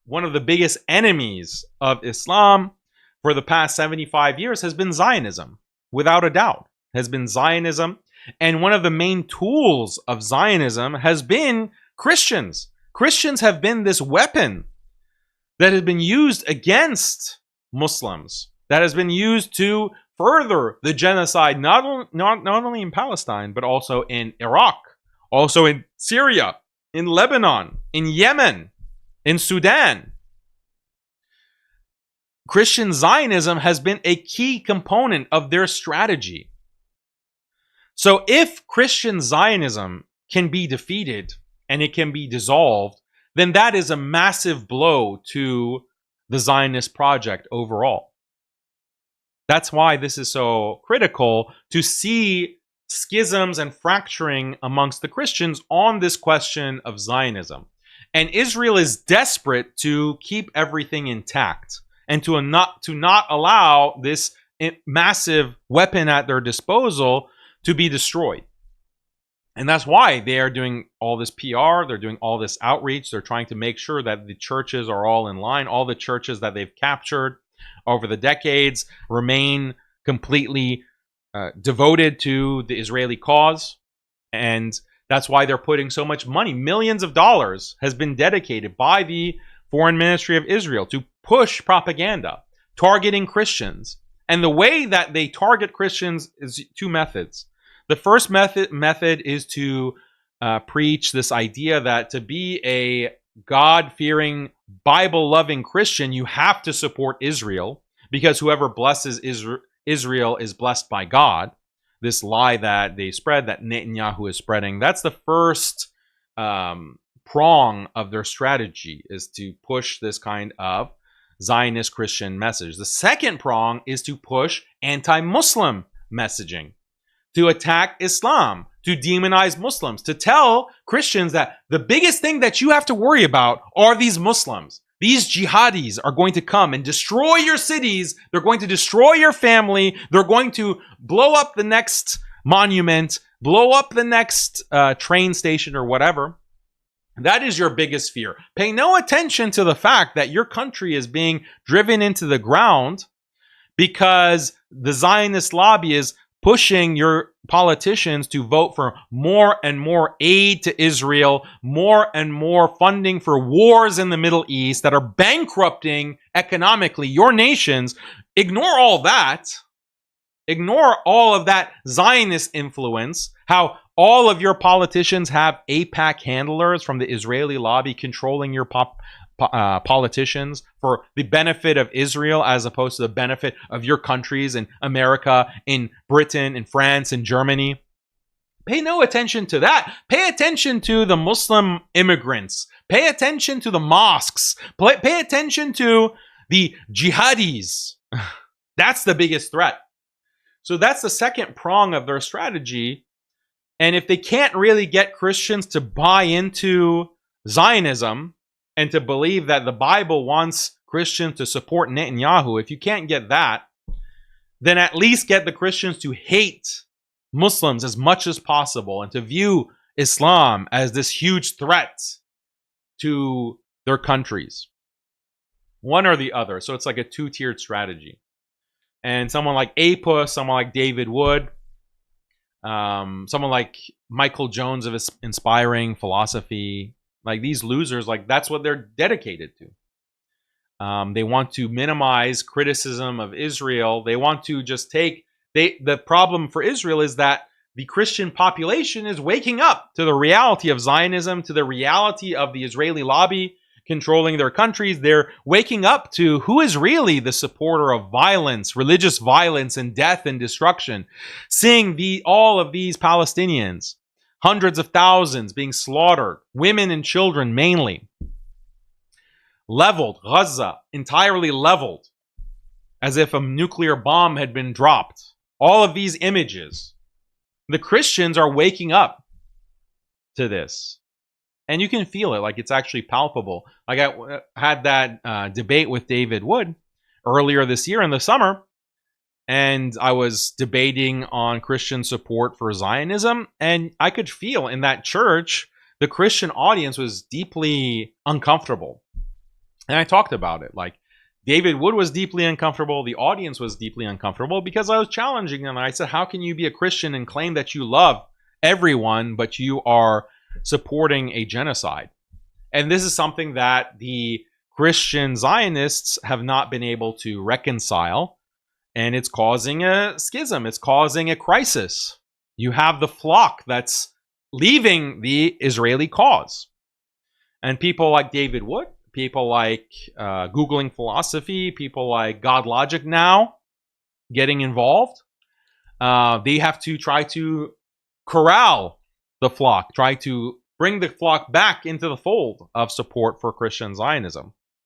one of the biggest enemies of Islam for the past 75 years has been Zionism, without a doubt, has been Zionism. And one of the main tools of Zionism has been Christians. Christians have been this weapon that has been used against Muslims, that has been used to further the genocide, not only in Palestine, but also in Iraq, also in Syria, in Lebanon, in Yemen, in Sudan. Christian Zionism has been a key component of their strategy. So if Christian Zionism can be defeated and it can be dissolved, then that is a massive blow to the Zionist project overall. That's why this is so critical, to see schisms and fracturing amongst the Christians on this question of Zionism. And Israel is desperate to keep everything intact and to not allow this massive weapon at their disposal to be destroyed. And that's why they are doing all this PR, they're doing all this outreach, they're trying to make sure that the churches are all in line. All the churches that they've captured over the decades remain completely devoted to the Israeli cause. And that's why they're putting so much money. Millions of dollars has been dedicated by the Foreign Ministry of Israel to push propaganda, targeting Christians. And the way that they target Christians is two methods. The first method is to preach this idea that to be a God-fearing, Bible-loving Christian, you have to support Israel, because whoever blesses Israel is blessed by God. This lie that they spread, that Netanyahu is spreading, that's the first prong of their strategy, is to push this kind of Zionist Christian message. The second prong is to push anti-Muslim messaging, to attack Islam, to demonize Muslims, to tell Christians that the biggest thing that you have to worry about are these Muslims. These jihadis are going to come and destroy your cities. They're going to destroy your family. They're going to blow up the next monument, blow up the next train station or whatever. That is your biggest fear. Pay no attention to the fact that your country is being driven into the ground because the Zionist lobby is pushing your politicians to vote for more and more aid to Israel, more and more funding for wars in the Middle East that are bankrupting economically your nations. Ignore all that. Ignore all of that Zionist influence, how all of your politicians have AIPAC handlers from the Israeli lobby controlling your politicians for the benefit of Israel as opposed to the benefit of your countries in America, in Britain, in France, in Germany. Pay no attention to that. Pay attention to the Muslim immigrants. Pay attention to the mosques. Pay attention to the jihadis. That's the biggest threat. So that's the second prong of their strategy. And if they can't really get Christians to buy into Zionism and to believe that the Bible wants Christians to support Netanyahu, if you can't get that, then at least get the Christians to hate Muslims as much as possible and to view Islam as this huge threat to their countries. One or the other. So it's like a two-tiered strategy. And someone like Apus, someone like David Wood, someone like Michael Jones of Inspiring Philosophy, like these losers, like that's what they're dedicated to. They want to minimize criticism of Israel. They want to just the problem for Israel is that the Christian population is waking up to the reality of Zionism, to the reality of the Israeli lobby controlling their countries. They're waking up to who is really the supporter of violence, religious violence and death and destruction. Seeing all of these Palestinians, hundreds of thousands being slaughtered, women and children mainly, leveled, Gaza entirely leveled, as if a nuclear bomb had been dropped. All of these images. The Christians are waking up to this. And you can feel it, like it's actually palpable. Like I had that debate with David Wood earlier this year in the summer, and I was debating on Christian support for Zionism, and I could feel in that church, the Christian audience was deeply uncomfortable. And I talked about it. Like, David Wood was deeply uncomfortable. The audience was deeply uncomfortable because I was challenging them. And I said, how can you be a Christian and claim that you love everyone, but you are supporting a genocide? And this is something that the Christian Zionists have not been able to reconcile. And it's causing a schism. It's causing a crisis. You have the flock that's leaving the Israeli cause. And people like David Wood, people like Googling Philosophy, people like God Logic now getting involved. They have to try to corral the flock, try to bring the flock back into the fold of support for Christian Zionism.